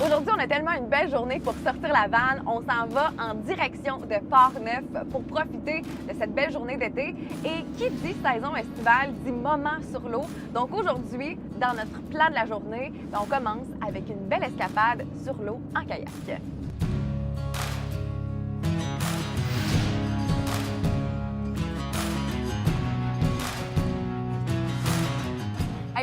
Aujourd'hui, on a tellement une belle journée pour sortir la vanne. On s'en va en direction de Port-Neuf pour profiter de cette belle journée d'été. Et qui dit saison estivale dit moment sur l'eau. Donc aujourd'hui, dans notre plan de la journée, on commence avec une belle escapade sur l'eau en kayak.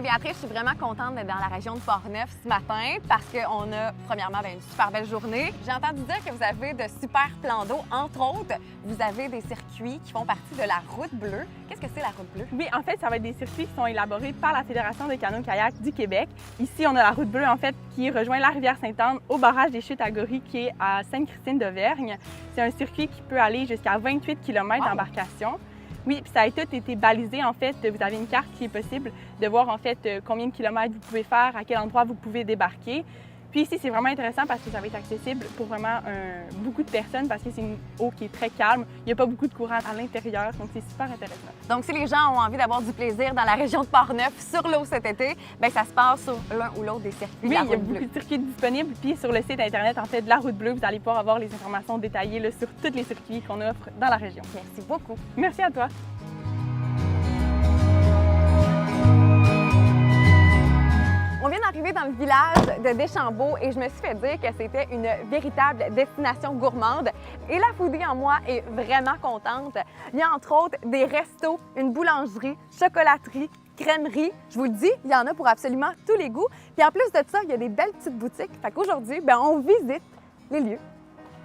Béatrice, je suis vraiment contente d'être dans la région de Port-Neuf ce matin parce qu'on a, premièrement, une super belle journée. J'ai entendu dire que vous avez de super plans d'eau. Entre autres, vous avez des circuits qui font partie de la Route bleue. Qu'est-ce que c'est la Route bleue? Oui, en fait, ça va être des circuits qui sont élaborés par la Fédération des canots-kayak du Québec. Ici, on a la Route bleue, en fait, qui rejoint la rivière Sainte-Anne au barrage des Chutes à Gorée qui est à Sainte-Christine-de-Vergne. C'est un circuit qui peut aller jusqu'à 28 km d'embarcation. Oui, puis ça a tout été balisé, en fait. Vous avez une carte qui est possible de voir, en fait, combien de kilomètres vous pouvez faire, à quel endroit vous pouvez débarquer. Puis ici, c'est vraiment intéressant parce que ça va être accessible pour vraiment beaucoup de personnes parce que c'est une eau qui est très calme. Il n'y a pas beaucoup de courant à l'intérieur, donc c'est super intéressant. Donc, si les gens ont envie d'avoir du plaisir dans la région de Port-Neuf sur l'eau cet été, bien, ça se passe sur l'un ou l'autre des circuits de la Route bleue. Oui, il y a beaucoup de circuits disponibles. Puis sur le site Internet, en fait, de la Route bleue, vous allez pouvoir avoir les informations détaillées là, sur tous les circuits qu'on offre dans la région. Merci beaucoup. Merci à toi. On vient d'arriver dans le village de Deschambault et je me suis fait dire que c'était une véritable destination gourmande. Et la foodie en moi est vraiment contente. Il y a entre autres des restos, une boulangerie, chocolaterie, crèmerie. Je vous le dis, il y en a pour absolument tous les goûts. Puis en plus de ça, il y a des belles petites boutiques. Fait qu'aujourd'hui, on visite les lieux.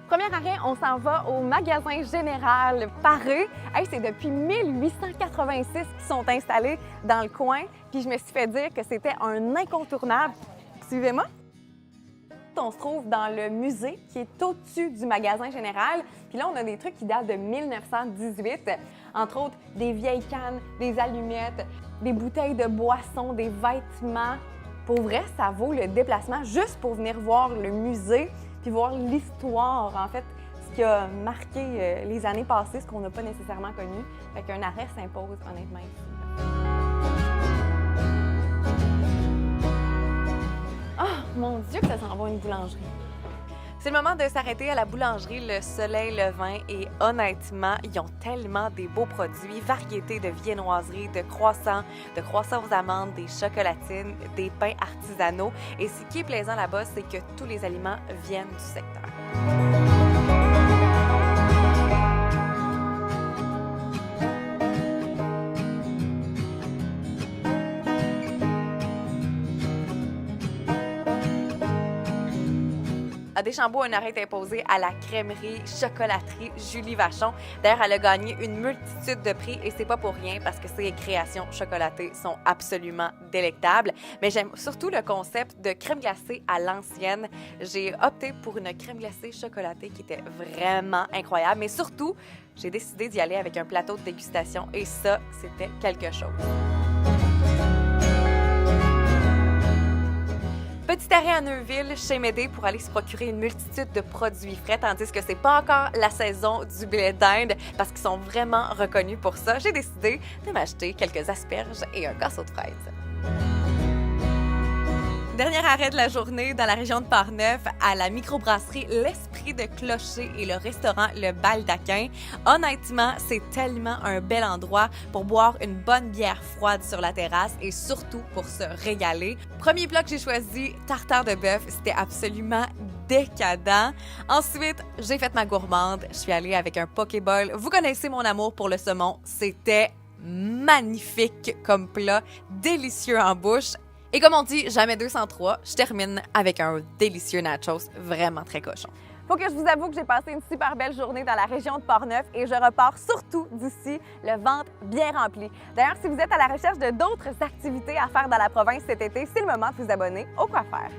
Premier arrêt, on s'en va au magasin général Paré. Hey, c'est depuis 1886 qu'ils sont installés dans le coin. Puis je me suis fait dire que c'était un incontournable. Suivez-moi. On se trouve dans le musée qui est au-dessus du magasin général. Puis là, on a des trucs qui datent de 1918. Entre autres, des vieilles cannes, des allumettes, des bouteilles de boissons, des vêtements. Pour vrai, ça vaut le déplacement juste pour venir voir le musée puis voir l'histoire, en fait, ce qui a marqué les années passées, ce qu'on n'a pas nécessairement connu. Fait qu'un arrêt s'impose, honnêtement, ici. Oh, mon Dieu que ça s'en va une boulangerie! C'est le moment de s'arrêter à la boulangerie Le Soleil Levain et honnêtement, ils ont tellement des beaux produits, variété de viennoiseries, de croissants aux amandes, des chocolatines, des pains artisanaux. Et ce qui est plaisant là-bas, c'est que tous les aliments viennent du secteur. À Deschambault, un arrêt est imposé à la crèmerie chocolaterie Julie Vachon. D'ailleurs, elle a gagné une multitude de prix et c'est pas pour rien parce que ses créations chocolatées sont absolument délectables. Mais j'aime surtout le concept de crème glacée à l'ancienne. J'ai opté pour une crème glacée chocolatée qui était vraiment incroyable. Mais surtout, j'ai décidé d'y aller avec un plateau de dégustation et ça, c'était quelque chose. Petit arrêt à Neuville, chez Médé, pour aller se procurer une multitude de produits frais, tandis que c'est pas encore la saison du blé d'Inde, parce qu'ils sont vraiment reconnus pour ça. J'ai décidé de m'acheter quelques asperges et un casseau de fraises. Dernier arrêt de la journée dans la région de Port-Neuf, à la microbrasserie L'Esprit de Clocher et le restaurant Le Baldaquin. Honnêtement, c'est tellement un bel endroit pour boire une bonne bière froide sur la terrasse et surtout pour se régaler. Premier plat que j'ai choisi, tartare de bœuf, c'était absolument décadent. Ensuite, j'ai fait ma gourmande. Je suis allée avec un pokéball. Vous connaissez mon amour pour le saumon. C'était magnifique comme plat, délicieux en bouche. Et comme on dit, jamais 203, je termine avec un délicieux nachos vraiment très cochon. Faut que je vous avoue que j'ai passé une super belle journée dans la région de Port-Neuf et je repars surtout d'ici le ventre bien rempli. D'ailleurs, si vous êtes à la recherche de d'autres activités à faire dans la province cet été, c'est le moment de vous abonner au Quoi faire.